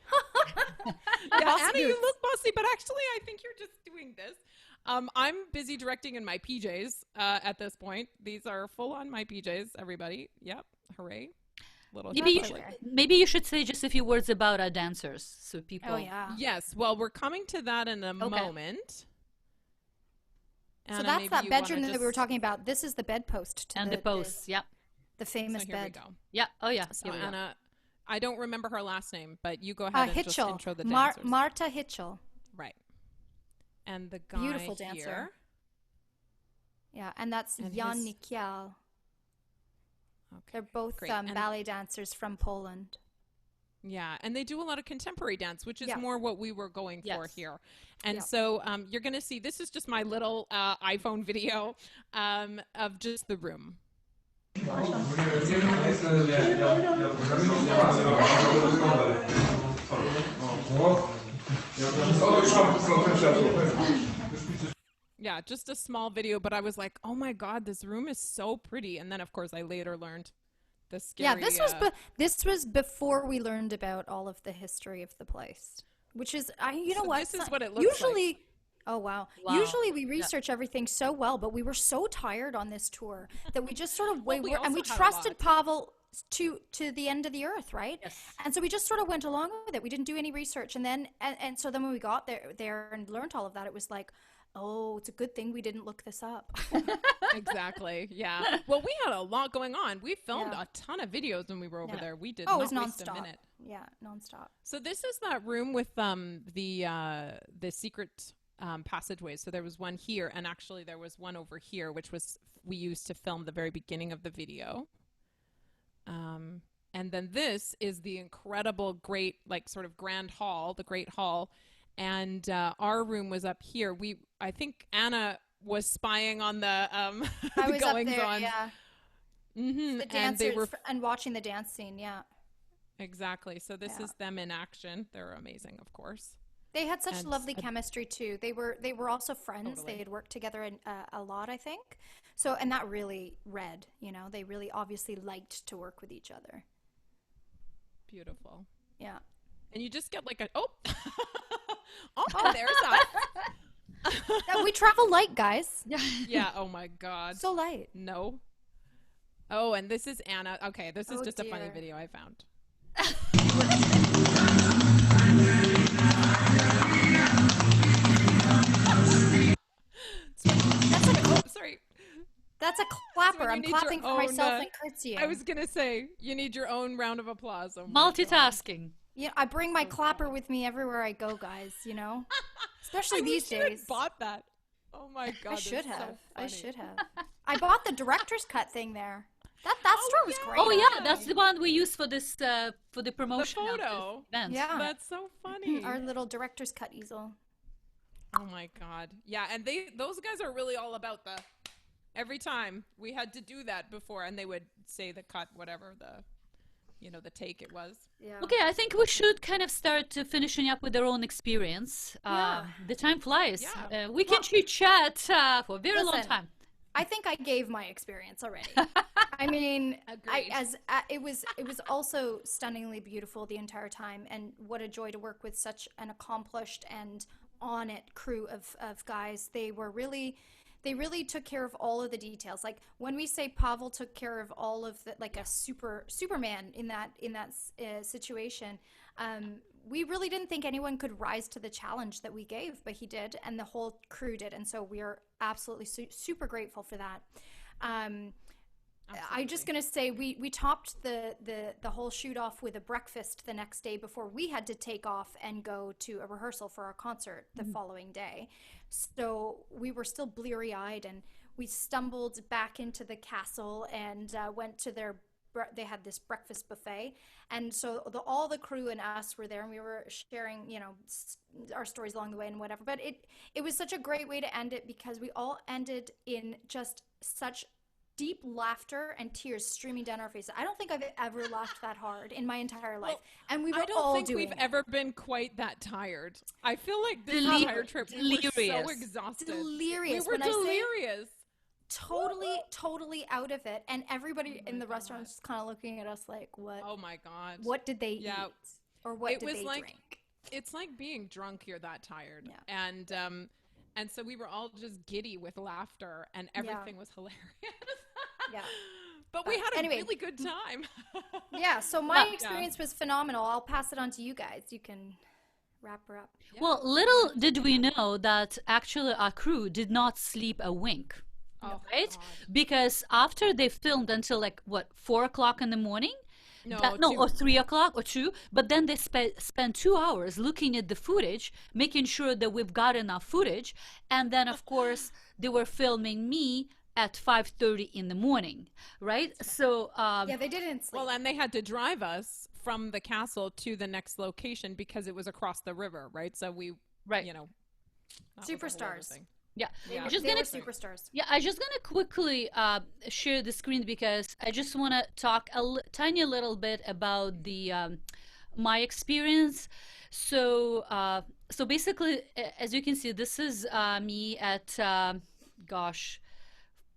Yeah, Anna, you look bossy, but actually I think you're just doing this. I'm busy directing in my PJs at this point. These are full on my PJs, everybody. Yep, hooray. Maybe you should say just a few words about our dancers so people. Oh yeah. Yes, well, we're coming to that in a moment. So Anna, that's that bedroom that we were talking about. This is the bedpost to the posts. Yep. The famous so here bed. We go. Yeah. Oh yeah. So Anna, I don't remember her last name, but you go ahead and just intro the dancers. Marta Hichel. Right. And the guy beautiful dancer. Here, yeah, and that's Jan Nykiel. Okay, they're both ballet dancers from Poland. Yeah, and they do a lot of contemporary dance, which is more what we were going for here. And so you're going to see, this is just my little iPhone video of just the room. Yeah, just a small video, but I was like, oh my God, this room is so pretty. And then, of course, I later learned the scary... Yeah, this was before we learned about all of the history of the place, which is, you know what? This is what it looks like. Oh, wow. Usually we research everything so well, but we were so tired on this tour that we just sort of, and we trusted Pawel to the end of the earth, right? Yes. And so we just sort of went along with it. We didn't do any research. And then, and so then when we got there and learned all of that, it was like, oh, it's a good thing we didn't look this up. Exactly. Yeah. Well, we had a lot going on. We filmed a ton of videos when we were over there. We did not waste a minute. Yeah, nonstop. So this is that room with the secret passageways. So there was one here, and actually there was one over here, which was we used to film the very beginning of the video. And then this is the incredible, great, like sort of grand hall, the Great Hall. And our room was up here. I think Anna was spying on the goings on. Mm-hmm. The And they dancers were and watching the dance scene. Yeah. exactly. So this is them in action. They're amazing, of course. They had such And lovely chemistry too. They were also friends. Totally. They had worked together a lot, I think. So, and that really read, you know, they really obviously liked to work with each other. Beautiful. Yeah. And you just get like a oh, there's us. Yeah, we travel light, guys. Yeah. Oh my God. So light. No. Oh, and this is Anna. Okay, this is Oh, just a funny dear. video I found. Sorry. That's a clapper. you I'm need your clapping for own, myself and curtsying. I was gonna say you need your own round of applause. Oh my God. Multitasking. Yeah, I bring my clapper with me everywhere I go, guys. You know, especially I these wish you had days. bought that. Oh my God. I that's should so have. I funny. should have. I bought the director's cut thing there. That store was great. Oh yeah, that's the one we used for this for the promotion of this photo. event. Yeah. That's so funny. Our little director's cut easel. Oh my God. Yeah, and those guys are really all about the every time we had to do that before, and they would say the cut, whatever the take it was. Yeah. Okay, I think we should kind of start finishing up with our own experience. Yeah. The time flies. Yeah. We can chit-chat for a very long Listen, time. I think I gave my experience already. I mean, it was also stunningly beautiful the entire time, and what a joy to work with such an accomplished and on it crew of guys. They really took care of all of the details. Like when we say Pawel took care of all of the, like a Superman in that situation. We really didn't think anyone could rise to the challenge that we gave, but he did, and the whole crew did, and so we are absolutely super grateful for that. I'm just gonna say we topped the whole shoot off with a breakfast the next day before we had to take off and go to a rehearsal for our concert the following day. So we were still bleary-eyed, and we stumbled back into the castle and went to they had this breakfast buffet, and so all the crew and us were there, and we were sharing, our stories along the way and whatever. But it was such a great way to end it, because we all ended in just such deep laughter and tears streaming down our faces. I don't think I've ever laughed that hard in my entire life, and we were I don't all think doing we've it. ever been quite that tired. I feel like this Delirious. entire trip we were so Delirious. exhausted. Delirious. We were When I say delirious. totally out of it, and everybody in the restaurant was just kind of looking at us like, what? Oh my God. What did they Yeah. eat, or what It did was they like- drink? It's like being drunk. You're that tired. Yeah. And so we were all just giddy with laughter, and everything was hilarious. Yeah. But we had a anyway. really good time. Yeah, so my experience was phenomenal. I'll pass it on to you guys. You can wrap her up. Well, little did we know that actually our crew did not sleep a wink. Oh, Right? God. Because after they filmed until like 4 o'clock in the morning, No, or 3 o'clock or 2, but then they spent 2 hours looking at the footage, making sure that we've got enough footage, and then of course they were filming me at 5:30 in the morning, right? So Yeah, they didn't sleep. Well, and they had to drive us from the castle to the next location because it was across the river, right? So we, Right. that was a whole other Superstars. thing. yeah, They I'm were, just they gonna were superstars. Yeah, I'm just gonna quickly share the screen because I just want to talk tiny little bit about the my experience. So so basically, as you can see, this is me at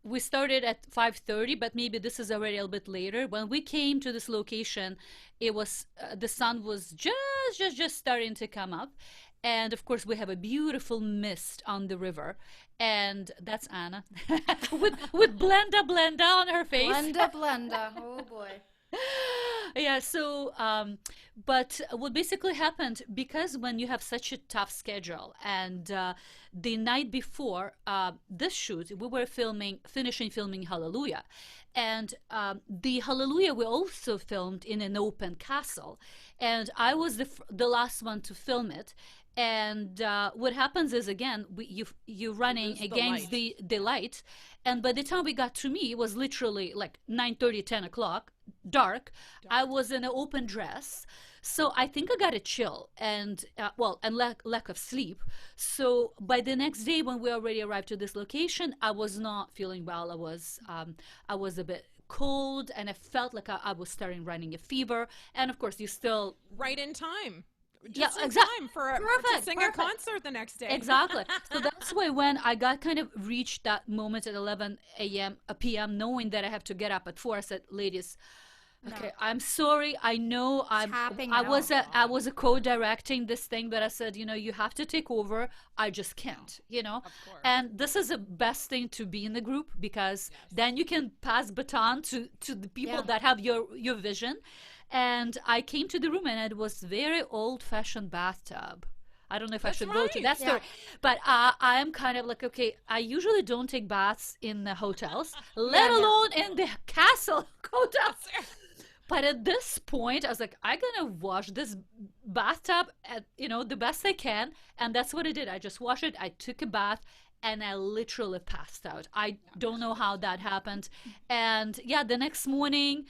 we started at 5:30, but maybe this is already a little bit later. When we came to this location, it was the sun was just starting to come up. And of course, we have a beautiful mist on the river, and that's Anna with Blenda on her face. Blenda. Oh boy. Yeah. So, but what basically happened, because when you have such a tough schedule, and the night before this shoot, we were finishing filming Hallelujah, and the Hallelujah we also filmed in an open castle, and I was the last one to film it. And what happens is, again, you're running against the light, and by the time we got to me, it was literally like 9:30, 10 o'clock, dark. I was in an open dress, so I think I got a chill and lack of sleep. So by the next day, when we already arrived to this location, I was not feeling well. I was a bit cold, and I felt like I was starting running a fever. And of course, you still right in time. Yeah, Just in exactly. time for to sing a concert the next day. Exactly. So that's why when I got kind of reached that moment at 11 p.m., knowing that I have to get up at 4, I said, ladies, okay, I'm sorry. I know I was a co-directing this thing, but I said, you have to take over. I just can't, And this is the best thing to be in the group, because then you can pass baton to the people that have your vision. And I came to the room, and it was very old-fashioned bathtub. I don't know if I should go to that story, but I am kind of like, okay, I usually don't take baths in the hotels, let alone in the castle hotels. But at this point, I was like, I'm gonna wash this bathtub at, the best I can, and that's what I did. I just washed it. I took a bath, and I literally passed out. I don't know how that happened. And the next morning,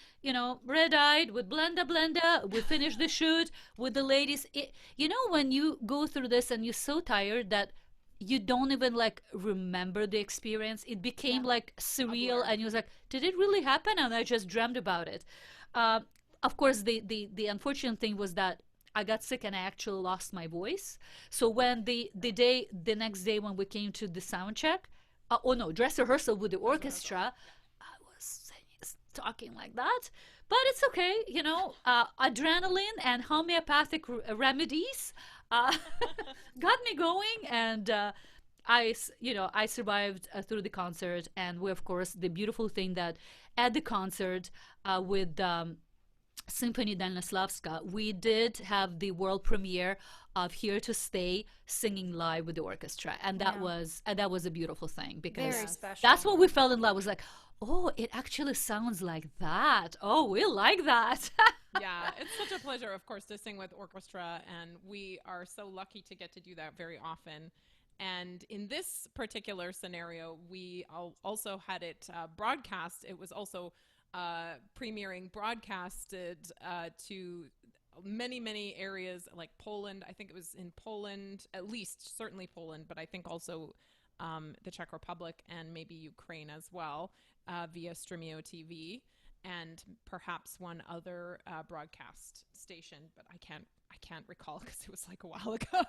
red-eyed with blenda, we finished the shoot with the ladies. When you go through this and you're so tired that you don't even remember the experience, it became surreal, and you was like, did it really happen? And I just dreamt about it. Of course, the unfortunate thing was that I got sick and I actually lost my voice. So when the next day when we came to the sound check, dress rehearsal with the orchestra, I was talking like that. But it's okay, adrenaline and homeopathic remedies got me going, and I survived through the concert. And we, of course, the beautiful thing that at the concert with Symphony Dalneslavska, we did have the world premiere of Here to Stay singing live with the orchestra, and that was a beautiful thing, because very special. That's when we fell in love. It was like, oh, it actually sounds like that. Oh, we like that. Yeah, it's such a pleasure, of course, to sing with orchestra, and we are so lucky to get to do that very often. And in this particular scenario, we also had it broadcast. It was also premiering broadcasted to many areas like Poland. I think it was in Poland, at least certainly Poland, but I think also the Czech Republic and maybe Ukraine as well, via Stremio TV, and perhaps one other broadcast station, but I can't recall because it was a while ago.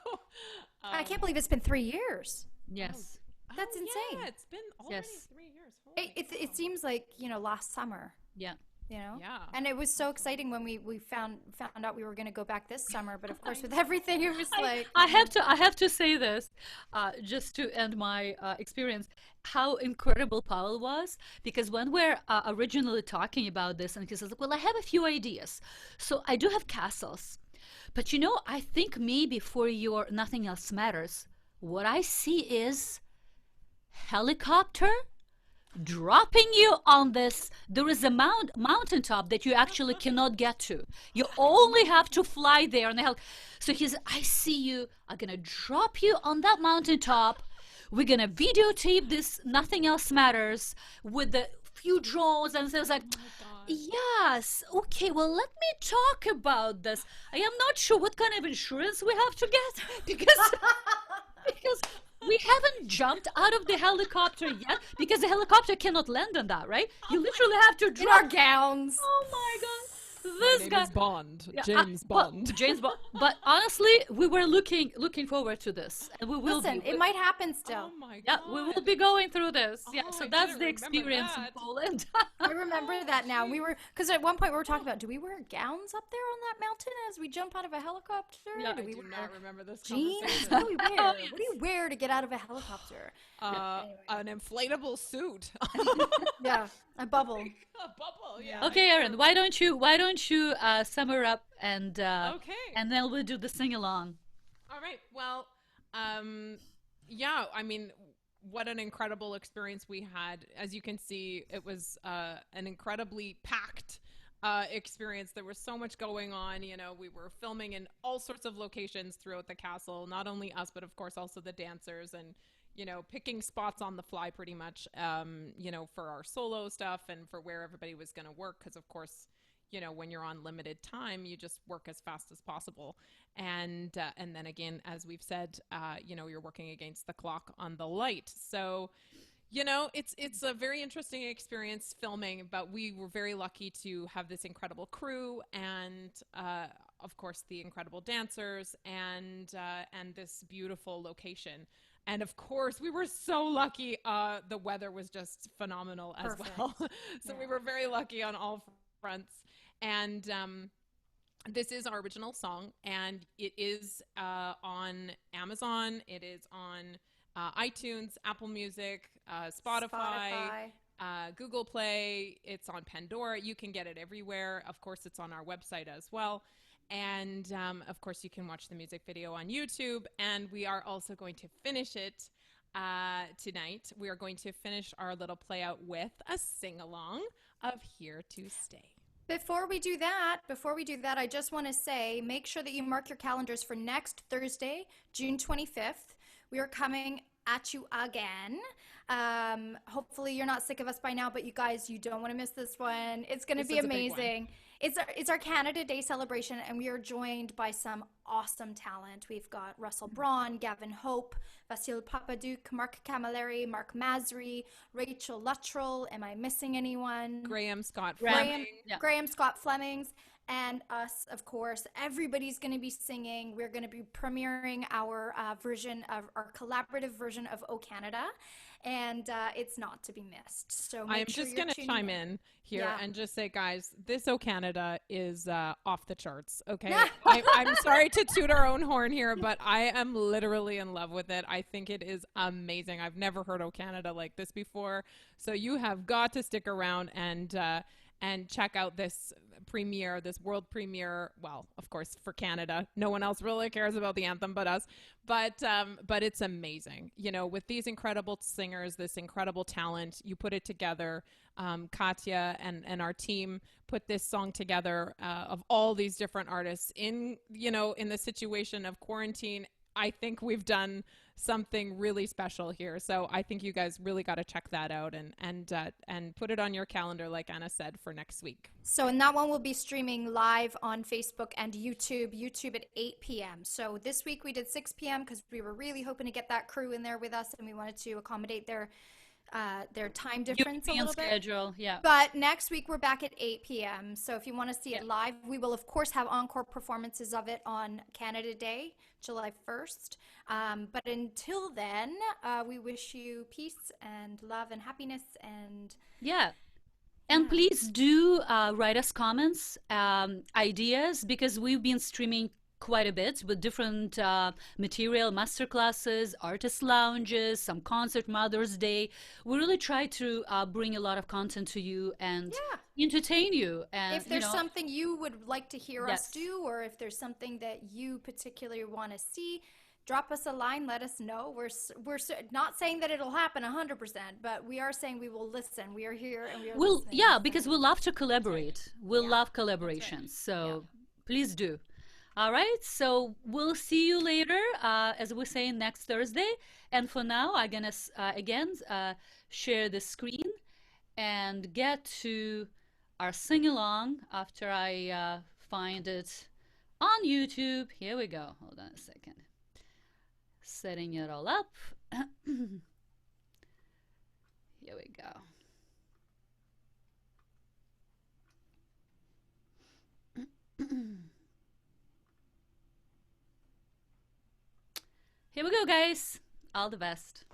I can't believe it's been 3 years. Yes. That's insane. Yeah, it's been already 3 years. It seems like, last summer. Yeah. Yeah. And it was so exciting when we found out we were going to go back this summer, but of course with everything it was I have to say this just to end my experience, how incredible Pawel was, because when we're originally talking about this, and he says, well, I have a few ideas. So I do have castles, but I think maybe for your Nothing Else Matters, what I see is helicopter dropping you on this. There is a mountaintop that you actually cannot get to. You only have to fly there on the so he said, I see you. I'm gonna drop you on that mountaintop. We're gonna videotape this Nothing Else Matters with the few drones. And so I was like, yes, okay, well, let me talk about this. I am not sure what kind of insurance we have to get, because we haven't jumped out of the helicopter yet, because the helicopter cannot land on that, right? You literally have to drop. In our gowns. Oh my God. This guy is Bond. James Bond. James Bond. But honestly, we were looking forward to this, and we will. Listen, it might happen still. Oh my God. Yeah, we will be going through this. Oh, Yeah, so I that's didn't the remember experience in that. Poland. I remember that now. Because at one point we were talking about, do we wear gowns up there on that mountain as we jump out of a helicopter? Yeah, do I we do wear not remember this jeans? conversation. What do we wear? What do you wear to get out of a helicopter? An inflatable suit. Yeah, a bubble. A bubble, yeah. Okay, Erin, why don't you summer up, and Okay. and then we'll do the sing along. All right. Well, yeah, I mean, what an incredible experience we had. As you can see, it was an incredibly packed experience. There was so much going on. We were filming in all sorts of locations throughout the castle, not only us, but of course also the dancers, and picking spots on the fly pretty much, for our solo stuff and for where everybody was going to work. Because of course, when you're on limited time, you just work as fast as possible. And then again, as we've said, you're working against the clock on the light. So, You know, it's a very interesting experience filming, but we were very lucky to have this incredible crew and, of course, the incredible dancers and this beautiful location. And of course, we were so lucky. The weather was just phenomenal as well. So we were very lucky on all fronts. And this is our original song, and it is on Amazon. It is on iTunes, Apple Music, Spotify. Google Play. It's on Pandora. You can get it everywhere. Of course, it's on our website as well. And of course, you can watch the music video on YouTube. And we are also going to finish it tonight. We are going to finish our little play out with a sing-along of Here to Stay. Before we do that, I just want to say, make sure that you mark your calendars for next Thursday, June 25th. We are coming at you again. Hopefully you're not sick of us by now, but you guys, you don't want to miss this one. It's going to be amazing. It's our Canada Day celebration, and we are joined by some awesome talent. We've got Russell Braun, Gavin Hope, Vasil Papaduke, Mark Camilleri, Mark Masri, Rachel Luttrell. Am I missing anyone? Graham Scott Fleming. Graham Scott Flemings. And us, of course. Everybody's going to be singing. We're going to be premiering our collaborative version of O Canada, and it's not to be missed. So I'm just going to chime in here and just say, guys, this O Canada is off the charts. Okay, I'm sorry to toot our own horn here, but I am literally in love with it. I think it is amazing. I've never heard O Canada like this before, so you have got to stick around and check out this premiere, this world premiere. Well, of course, for Canada, no one else really cares about the anthem but us. But it's amazing, you know, with these incredible singers, this incredible talent. You put it together. Katya and our team put this song together of all these different artists in the situation of quarantine. I think we've done something really special here. So I think you guys really got to check that out and put it on your calendar, like Anna said, for next week. So, and that one will be streaming live on Facebook and YouTube at 8 p.m. So this week we did 6 p.m. because we were really hoping to get that crew in there with us, and we wanted to accommodate their time difference a little schedule, bit. But next week we're back at 8 p.m. So if you want to see it live, we will of course have encore performances of it on Canada Day, July 1st. But until then, we wish you peace and love and happiness and and please do write us comments, ideas, because we've been streaming quite a bit with different material, masterclasses, artist lounges, some concert, Mother's Day. We really try to bring a lot of content to you and entertain you. And if there's something you would like to hear us do, or if there's something that you particularly want to see, drop us a line, let us know. We're not saying that it'll happen 100%, but we are saying we will listen. We are here and we are listening. Yeah, because we love to collaborate. We love collaborations. So please do. All right, so we'll see you later, as we say, next Thursday. And for now, I'm going to, again, share the screen and get to our sing-along after I find it on YouTube. Here we go. Hold on a second. Setting it all up. Here we go. Here we go, guys. All the best.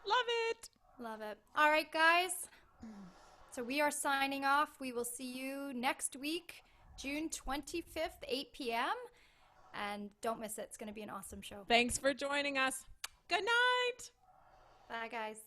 Love it. Love it. All right, guys. So we are signing off. We will see you next week, June 25th, 8 p.m. And don't miss it. It's going to be an awesome show. Thanks for joining us. Good night. Bye, guys.